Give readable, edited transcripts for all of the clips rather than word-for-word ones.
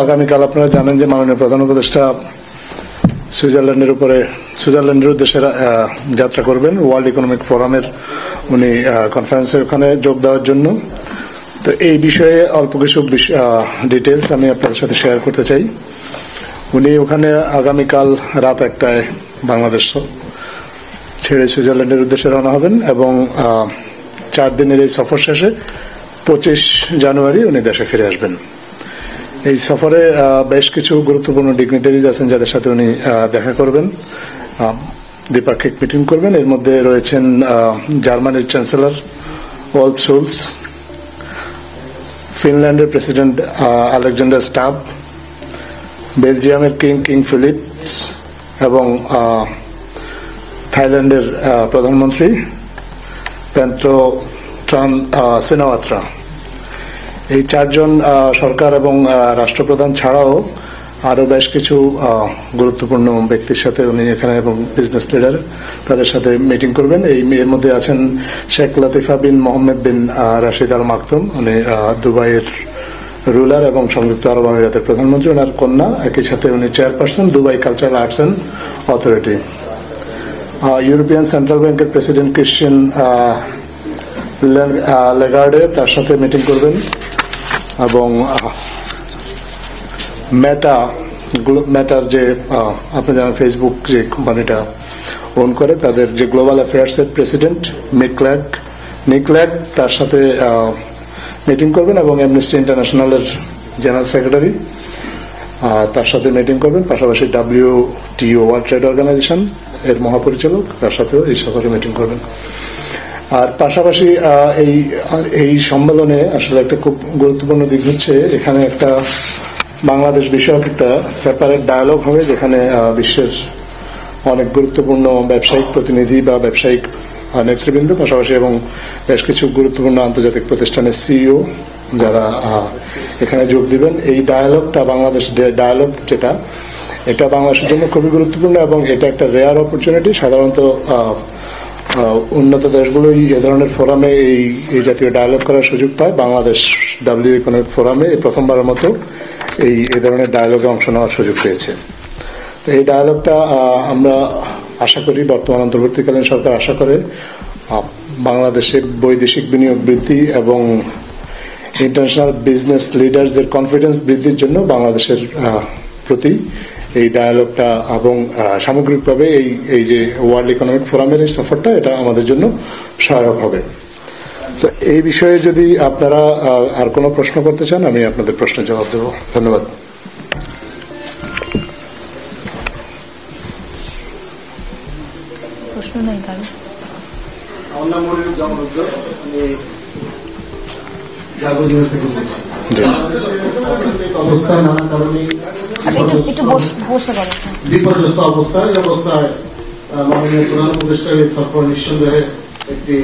আগামীকাল আপনারা জানেন যে মাননীয় প্রধান উপদেষ্টা সুইজারল্যান্ডের উদ্দেশ্যে যাত্রা করবেন ওয়ার্ল্ড ইকোনমিক ফোরামের উনি কনফারেন্সে ওখানে যোগ দেওয়ার জন্য। তো এই বিষয়ে অল্প কিছু ডিটেলস আমি আপনাদের সাথে শেয়ার করতে চাই। উনি ওখানে আগামীকাল রাত 1টায় বাংলাদেশ ছেড়ে সুইজারল্যান্ডের উদ্দেশ্যে রওনা হবেন এবং 4 দিনের এই সফর শেষে 25 জানুয়ারি উনি দেশে ফিরে আসবেন। এই সফরে বেশ কিছু গুরুত্বপূর্ণ ডিগনিটারিজ আছেন যাদের সাথে উনি দেখা করবেন, দ্বিপাক্ষিক মিটিং করবেন। এর মধ্যে রয়েছেন জার্মানির চ্যান্সেলর ওলফ শোলস, ফিনল্যান্ডের প্রেসিডেন্ট আলেকজান্ডার স্টাব, বেলজিয়ামের কিং ফিলিপস এবং থাইল্যান্ডের প্রধানমন্ত্রী পেন্ট্রো সিনাওয়াত্রা। এই 4 জন সরকার এবং রাষ্ট্রপ্রধান ছাড়াও আরো বেশ কিছু গুরুত্বপূর্ণ ব্যক্তির সাথে উনি এখানে এবং বিজনেস লিডার তাদের সাথে মিটিং করবেন। এর মধ্যে আছেন শেখ লতিফা বিন মোহাম্মদ বিন রাশিদ আল মাকতুম, উনি দুবাইয়ের রুলার এবং সংযুক্ত আরব আমিরাতের প্রধানমন্ত্রী। ওনার কন্যা, একই সাথে উনি chairperson Dubai cultural arts and authority. European central ব্যাংকের প্রেসিডেন্ট ক্রিশ্চিয়ান লেগার্ডে তার সাথে মিটিং করবেন এবং মেটার যে আপনি জানেন ফেসবুক যে কোম্পানিটা ওন করে, তাদের যে গ্লোবাল অ্যাফেয়ার্স এর প্রেসিডেন্ট নিকল্যাক তার সাথে মিটিং করবেন এবং অ্যামনেস্টি ইন্টারন্যাশনালের জেনারেল সেক্রেটারি তার সাথে মিটিং করবেন। পাশাপাশি WTO ওয়ার্ল্ড ট্রেড অর্গানাইজেশন এর মহাপরিচালক তার সাথেও এই সফরে মিটিং করবেন। আর পাশাপাশি এই সম্মেলনে আসলে একটা খুব গুরুত্বপূর্ণ দিক হচ্ছে এখানে একটা বাংলাদেশ বিষয়ক একটা সেপারেট ডায়ালগ হবে, যেখানে বিশ্বের অনেক গুরুত্বপূর্ণ ব্যবসায়িক প্রতিনিধি বা ব্যবসায়িক নেতৃবৃন্দ পাশাপাশি এবং বেশ কিছু গুরুত্বপূর্ণ আন্তর্জাতিক প্রতিষ্ঠানের সিইও যারা এখানে যোগ দিবেন। এই ডায়ালগটা বাংলাদেশ ডায়ালগ যেটা, এটা বাংলাদেশের জন্য খুবই গুরুত্বপূর্ণ এবং এটা একটা রেয়ার অপরচুনিটি। সাধারণত উন্নত দেশগুলোই এ ধরনের ফোরামে এই জাতীয় ডায়ালগ করার সুযোগ পায়। বাংলাদেশ ডাব্লিউ ইকোনমিক ফোরামে প্রথমবারের মতো এই ধরনের ডায়ালগে অংশ নেওয়ার সুযোগ পেয়েছে। তো এই ডায়ালগটা আমরা আশা করি বর্তমান অন্তর্বর্তীকালীন সরকার আশা করে বাংলাদেশে বৈদেশিক বিনিয়োগ বৃদ্ধি এবং ইন্টারন্যাশনাল বিজনেস লিডারদের কনফিডেন্স বৃদ্ধির জন্য বাংলাদেশের প্রতি এই ডায়ালগটা এবং সামগ্রিকভাবে এই যে ওয়ার্ল্ড ইকোনমিক ফোরামের এই সফরটা এটা আমাদের জন্য সহায়ক হবে। তো এই বিষয়ে যদি আপনারা আর কোনো প্রশ্ন করতে চান আমি আপনাদের প্রশ্নের জবাব দেব। ধন্যবাদ। প্রশ্ন নাই কারণ বিপর্যস্ত অবস্থায় এই অবস্থায় মাননীয় প্রধান উপদেষ্টার এই সফর নিঃসন্দেহে একটি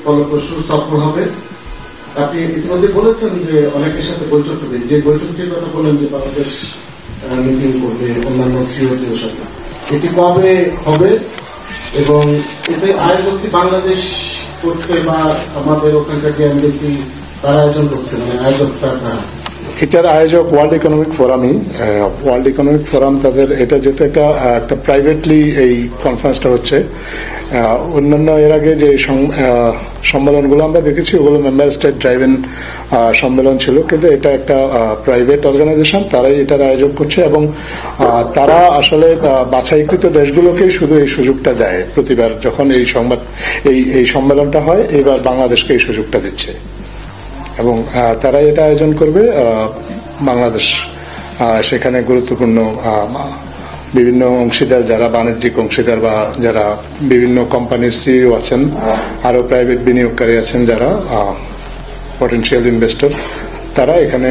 ফলপ্রসূ সফর হবে। আপনি ইতিমধ্যে বলেছেন যে অনেকের সাথে বৈঠক হবে, যে বৈঠকটির কথা বলেন যে বাংলাদেশ মিটিং করবে অন্যান্য সিওটির সাথে, এটি কবে হবে এবং এতে আয়োজক কি বাংলাদেশ করছে বা আমাদের ওখানকার যে এমবেসি তারা আয়োজন করছে, মানে আয়োজক তারা? এটার আয়োজক ওয়ার্ল্ড ইকোনমিক ফোরামই। ওয়ার্ল্ড ইকোনমিক ফোরাম তাদের এটা যেহেতু একটা প্রাইভেটলি এই কনফারেন্সটা হচ্ছে, অন্যান্য এর আগে যে সম্মেলনগুলো আমরা দেখেছি ওগুলো মেম্বার স্টেট ড্রাইভেন সম্মেলন ছিল, কিন্তু এটা একটা প্রাইভেট অর্গানাইজেশন, তারাই এটার আয়োজক করছে এবং তারা আসলে বাছাইকৃত দেশগুলোকেই শুধু এই সুযোগটা দেয়। প্রতিবার যখন এই সম্মেলনটা হয় এবার বাংলাদেশকে এই সুযোগটা দিচ্ছে এবং তারা এটা আয়োজন করবে। বাংলাদেশ সেখানে গুরুত্বপূর্ণ বিভিন্ন অংশীদার যারা বাণিজ্যিক অংশীদার বা যারা বিভিন্ন কোম্পানির সিইও আছেন, আরো প্রাইভেট বিনিয়োগকারী আছেন যারা পটেনশিয়াল ইনভেস্টর, তারা এখানে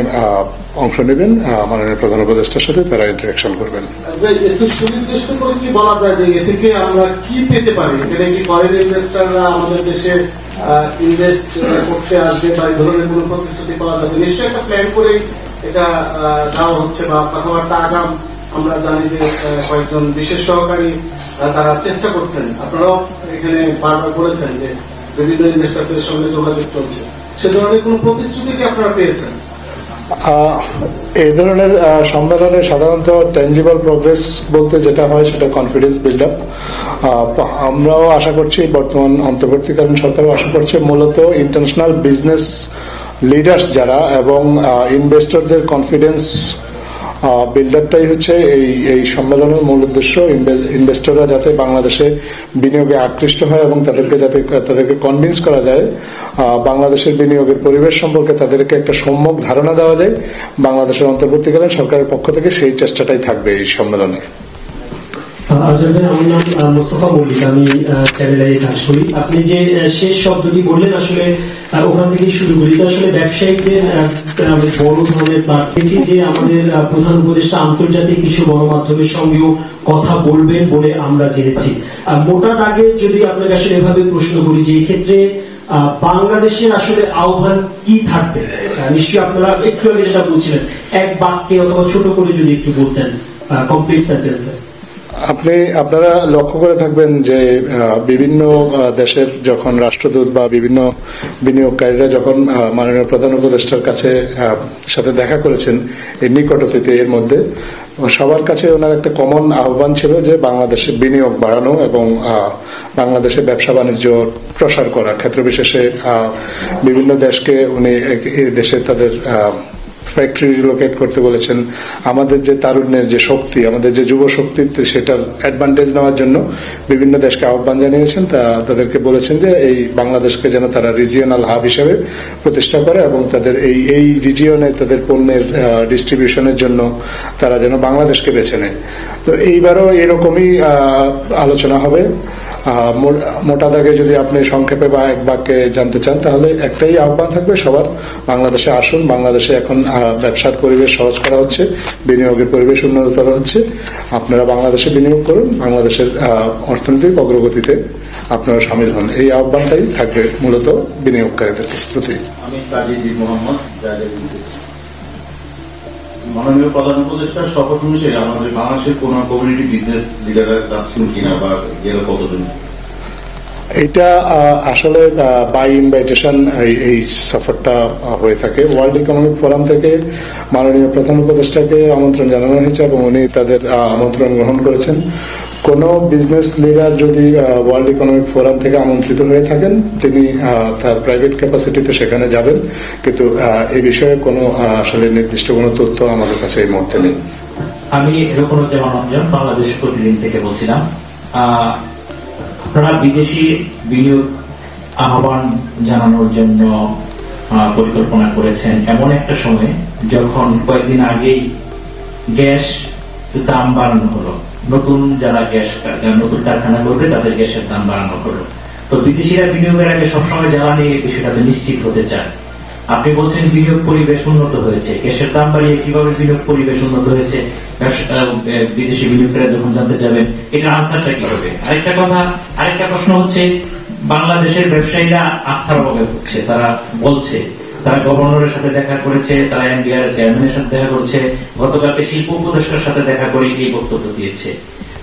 অংশ নেবেন। মাননীয় প্রধান উপদেষ্টার সাথে তারা ইন্টারাকশন করবেন। সুনির্দিষ্ট করে কি বলা যায় যে এ থেকে আমরা কি পেতে পারি? এখানে কি ফরেন ইনভেস্টররা আমাদের দেশে ইনভেস্ট করতে আসবে বা এই ধরনের কোন প্রতিশ্রুতি পাওয়া যাবে? নিশ্চয়ই একটা প্ল্যান করেই এটা দেওয়া হচ্ছে বা কথাবার্তা আগাম। আমরা জানি যে কয়েকজন বিশেষ সহকারী তারা চেষ্টা করছেন, আপনারাও এখানে বারবার বলেছেন যে বিভিন্ন ইনভেস্টরদের সঙ্গে যোগাযোগ চলছে, সে ধরনের কোন প্রতিশ্রুতি কি আপনারা পেয়েছেন? এই ধরনের সম্মেলনে সাধারণত ট্যাঞ্জিবল প্রোগ্রেস বলতে যেটা হয় সেটা কনফিডেন্স বিল্ড আপ। আমরাও আশা করছি, বর্তমান অন্তর্বর্তীকালীন সরকারও আশা করছে, মূলত ইন্টারন্যাশনাল বিজনেস লিডার্স যারা এবং ইনভেস্টরদের কনফিডেন্স বিল্ডারটাই হচ্ছে এই সম্মেলনের মূল উদ্দেশ্য। ইনভেস্টররা যাতে বাংলাদেশে বিনিয়োগে আকৃষ্ট হয় এবং তাদেরকে কনভিন্স করা যায়, বাংলাদেশের বিনিয়োগের পরিবেশ সম্পর্কে তাদেরকে একটা সম্যক ধারণা দেওয়া যায়, বাংলাদেশের অন্তর্বর্তীকালীন সরকারের পক্ষ থেকে সেই চেষ্টাটাই থাকবে এই সম্মেলনে। আমার নাম মোস্তফা মল্লিক, আমি চ্যানেলে কাজ করি। আপনি যে শেষ শব্দটি বললেন আসলে ওখান থেকে শুরু করি। আসলে ব্যবসায়ীদের বড় ধরনের প্রার্থী যে আমাদের প্রধান উপদেষ্টা আন্তর্জাতিক কিছু গণমাধ্যমের সঙ্গেও কথা বলবেন বলে আমরা জেনেছি। মোটা দাগে যদি আপনাকে আসলে এভাবে প্রশ্ন করি যে এক্ষেত্রে বাংলাদেশের আসলে আহ্বান কি থাকবে, নিশ্চয়ই আপনারা একটু আগে যেটা বলছিলেন এক বাক্যে অথবা ছোট করে যদি একটু বলতেন কমপ্লিট সেন্টেন্সে। আপনারা লক্ষ্য করে থাকবেন যে বিভিন্ন দেশের যখন রাষ্ট্রদূত বা বিভিন্ন বিনিয়োগকারীরা যখন মাননীয় প্রধান উপদেষ্টার সাথে দেখা করেছেন এই নিকট অতীতে, এর মধ্যে সবার কাছে ওনার একটা কমন আহ্বান ছিল যে বাংলাদেশে বিনিয়োগ বাড়ানো এবং বাংলাদেশে ব্যবসা বাণিজ্য প্রসার করা। ক্ষেত্র বিশেষে বিভিন্ন দেশকে উনি এই দেশে তাদের ফ্যাক্টরি রিলোকেট করতে বলেছেন। আমাদের যে তারুণ্যের যে শক্তি, আমাদের যে যুব শক্তি, সেটার অ্যাডভান্টেজ নেওয়ার জন্য বিভিন্ন দেশকে আহ্বান জানিয়েছেন। তাদেরকে বলেছেন যে এই বাংলাদেশকে যেন তারা রিজিওনাল হাব হিসেবে প্রতিষ্ঠা করে এবং তাদের এই রিজিয়নে তাদের পণ্যের ডিস্ট্রিবিউশনের জন্য তারা যেন বাংলাদেশকে বেছে নেয়। তো এইবারও এরকমই আলোচনা হবে। মোটা দাগে যদি আপনি সংক্ষেপে বা এক বাক্যে জানতে চান তাহলে একটাই আহ্বান থাকবে সবার, বাংলাদেশে আসুন। বাংলাদেশে এখন ব্যবসার পরিবেশ সহজ করা হচ্ছে, বিনিয়োগের পরিবেশ উন্নততর হচ্ছে। আপনারা বাংলাদেশে বিনিয়োগ করুন, বাংলাদেশের অর্থনৈতিক অগ্রগতিতে আপনারা সামিল হন। এই আহ্বানটাই থাকবে মূলত বিনিয়োগকারীদের প্রতি। আমি কাজী মোহাম্মদ। মাননীয় প্রধান উপদেষ্টার শপথ অনুযায়ী আমাদের বাংলাদেশের কোন কমিউনিটি বিজনেস লিডাররা যাচ্ছেন কিনা বা গেলে কতজন? এটা আসলে বাই ইনভাইটেশন এই সফরটা হয়ে থাকে। ওয়ার্ল্ড ইকোনমিক ফোরাম থেকে মাননীয় প্রধান উপদেষ্টাকে আমন্ত্রণ জানানো হয়েছে এবং উনি তাদের আমন্ত্রণ গ্রহণ করেছেন। কোন বিজনেস লিডার যদি ওয়ার্ল্ড ইকোনমিক ফোরাম থেকে আমন্ত্রিত হয়ে থাকেন তিনি তার প্রাইভেট ক্যাপাসিটিতে সেখানে যাবেন, কিন্তু এই বিষয়ে কোনো আসলে নির্দিষ্ট কোনো তথ্য আমাদের কাছে এই মুহূর্তে নেই। আমি রুকনুজ্জামান রঞ্জন, বাংলাদেশ প্রতিদিন থেকে বলছিলাম। আপনারা বিদেশি বিনিয়োগ আহ্বান জানানোর জন্য পরিকল্পনা করেছেন এমন একটা সময় যখন কয়েকদিন আগেই গ্যাস দাম বাড়ানো হলো, নতুন নতুন কারখানা করবে তাদের গ্যাসের দাম বাড়ানো হলো। তো বিদেশিরা বিনিয়োগের আগে সবসময় জ্বালানি বিষয়টাতে নিশ্চিত হতে চায়। আপনি বলছেন বিনিয়োগ পরিবেশ উন্নত হয়েছে, গ্যাসের দাম বাড়িয়ে কিভাবে বিনিয়োগ পরিবেশ উন্নত হয়েছে বিদেশি বিনিয়োগকারীরা যখন জানতে যাবেন এটার আনসারটা কি হবে? আরেকটা প্রশ্ন হচ্ছে, বাংলাদেশের ব্যবসায়ীরা আস্থার অভাবে হচ্ছে। তারা বলছে তারা গভর্নরের সাথে দেখা করেছে, তারা এনবিআর চেয়ারম্যানের সাথে দেখা করেছে, গতকালকে শিল্প উপদেষ্টার সাথে দেখা করে এই বক্তব্য দিয়েছে।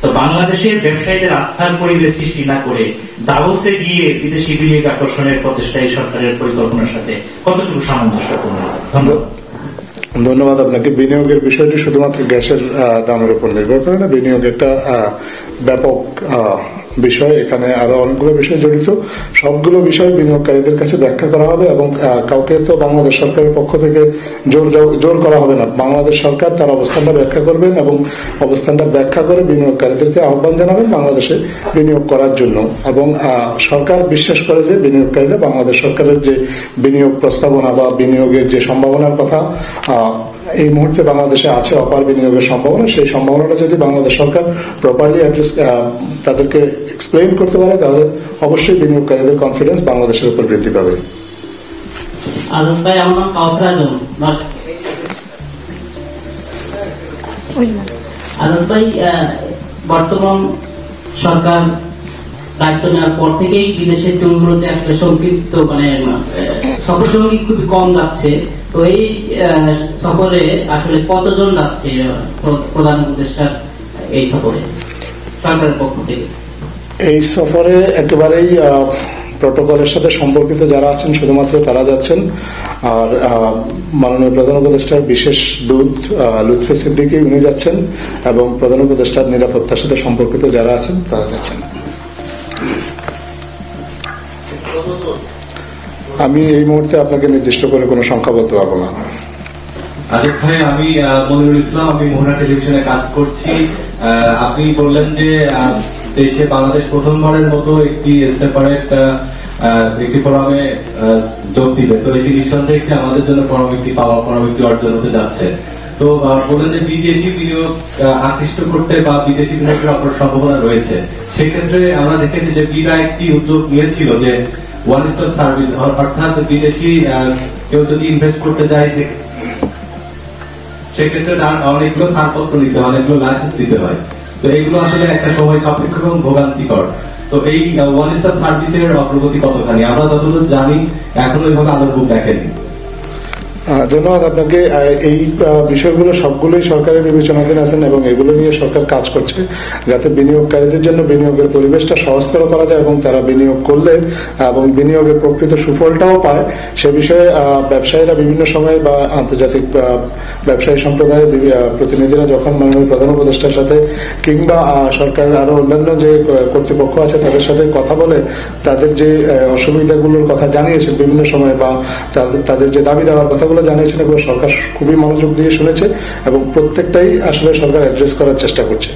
তো বাংলাদেশের ব্যবসায়ীদের আস্থার পরিবেশ সৃষ্টি না করে দাভোসে গিয়ে বিদেশি বিনিয়োগ আকর্ষণের প্রচেষ্টা এই সরকারের পরিকল্পনার সাথে কতটুকু সামঞ্জস্যপূর্ণ? ধন্যবাদ আপনাকে। বিনিয়োগের বিষয়টি শুধুমাত্র গ্যাসের দামের উপর নির্ভর করে না, বিনিয়োগ একটা ব্যাপক বিষয়। এখানে আরো অনেকগুলো বিষয় জড়িত। সবগুলো বিষয় বিনিয়োগকারীদের কাছে ব্যাখ্যা করা হবে এবং কাউকে তো বাংলাদেশ সরকারের পক্ষ থেকে জোর করা হবে না। বাংলাদেশ সরকার তার অবস্থানটা ব্যাখ্যা করবেন এবং অবস্থানটা ব্যাখ্যা করে বিনিয়োগকারীদেরকে আহ্বান জানাবেন বাংলাদেশে বিনিয়োগ করার জন্য। এবং সরকার বিশ্বাস করে যে বিনিয়োগকারীরা বাংলাদেশ সরকারের যে বিনিয়োগ প্রস্তাবনা বা বিনিয়োগের যে সম্ভাবনার কথা এই মুহূর্তে বাংলাদেশে আছে, অপার বিনিয়োগের সম্ভাবনা, সেই সম্ভাবনাটা যদি বাংলাদেশ সরকার প্রপারলি অ্যাড্রেস তাদেরকে এক্সপ্লেইন করতে পারে তাহলে অবশ্যই বিনিয়োগকারীদের কনফিডেন্স বাংলাদেশের উপর বৃদ্ধি পাবে। আজম ভাই, আমার নাম কাউসার আজম। আজম ভাই, বর্তমান সরকার দায়িত্ব নেওয়ার পর থেকেই বিদেশের ট্যুরগুলোতে একটা সংক্ষিপ্ত সফর সঙ্গী খুবই কম যাচ্ছে। তো এই সফরে আসলে কতজন যাচ্ছে প্রধান উপদেষ্টার এই সফরে সরকারের পক্ষ থেকে? এই সফরে একেবারেই প্রোটোকলের সাথে সম্পর্কিত যারা আছেন শুধুমাত্র তারা যাচ্ছেন, আর মাননীয় প্রধান উপদেষ্টার বিশেষ দূত লুৎফি সিদ্দিকী উনি যাচ্ছেন, এবং প্রধান উপদেষ্টার নিরাপত্তার সাথে সম্পর্কিত যারা আছেন তারা যাচ্ছেন। আমি এই মুহূর্তে আপনাকে নির্দিষ্ট করে কোনো সংখ্যা বলতে পারবো না। আজব ভাই, আমি মনিরুল ইসলাম, আমি মোহনা টেলিভিশনে কাজ করছি। আপনি বললেন যে দেশে বাংলাদেশ প্রথমবারের মতো একটি সেপারেট একটি ফোরামে যোগ দিবে, তো এটি নিঃসন্দেহে একটি আমাদের জন্য পরবর্তী পাওয়া, পরবর্তী অর্জন হতে যাচ্ছে। তো বললেন যে বিদেশি বিনিয়োগ আকৃষ্ট করতে বা বিদেশি বিনিয়োগের অপর সম্ভাবনা রয়েছে। সেক্ষেত্রে আমরা দেখেছি যে বিরা একটি উদ্যোগ নিয়েছিল যে ওয়ান স্টপ সার্ভিস, অর্থাৎ বিদেশি কেউ যদি ইনভেস্ট করতে যায় সেক্ষেত্রে তার অনেকগুলো ছাড়পত্র নিতে হয়, অনেকগুলো লাইসেন্স দিতে হয়। তো এইগুলো আসলে একটা সময় সাপেক্ষ এবং ভোগান্তিকর। তো এই ওয়ান স্টপ সার্ভিসের অগ্রগতি কতখানি? আমরা যতদূর জানি এখনো এইভাবে আলোর মুখ দেখেনি। ধন্যবাদ আপনাকে। এই বিষয়গুলো সবগুলোই সরকারের বিবেচনাধীন আছেন এবং এগুলো নিয়ে সরকার কাজ করছে যাতে বিনিয়োগকারীদের জন্য বিনিয়োগের পরিবেশটা সহজতর করা যায় এবং তারা বিনিয়োগ করলে এবং বিনিয়োগের প্রকৃত সুফলটাও পায়। সে বিষয়ে ব্যবসায়ীরা বিভিন্ন সময় বা আন্তর্জাতিক ব্যবসায়ী সম্প্রদায়ের প্রতিনিধিরা যখন মাননীয় প্রধান উপদেষ্টার সাথে কিংবা সরকারের আরো অন্যান্য যে কর্তৃপক্ষ আছে তাদের সাথে কথা বলে তাদের যে অসুবিধাগুলোর কথা জানিয়েছেন বিভিন্ন সময় বা তাদের যে দাবি দেওয়ার কথাগুলো জানিয়েছেন, এগুলো সরকার খুবই মনোযোগ দিয়ে শুনেছে এবং প্রত্যেকটাই আসলে সরকার অ্যাড্রেস করার চেষ্টা করছে।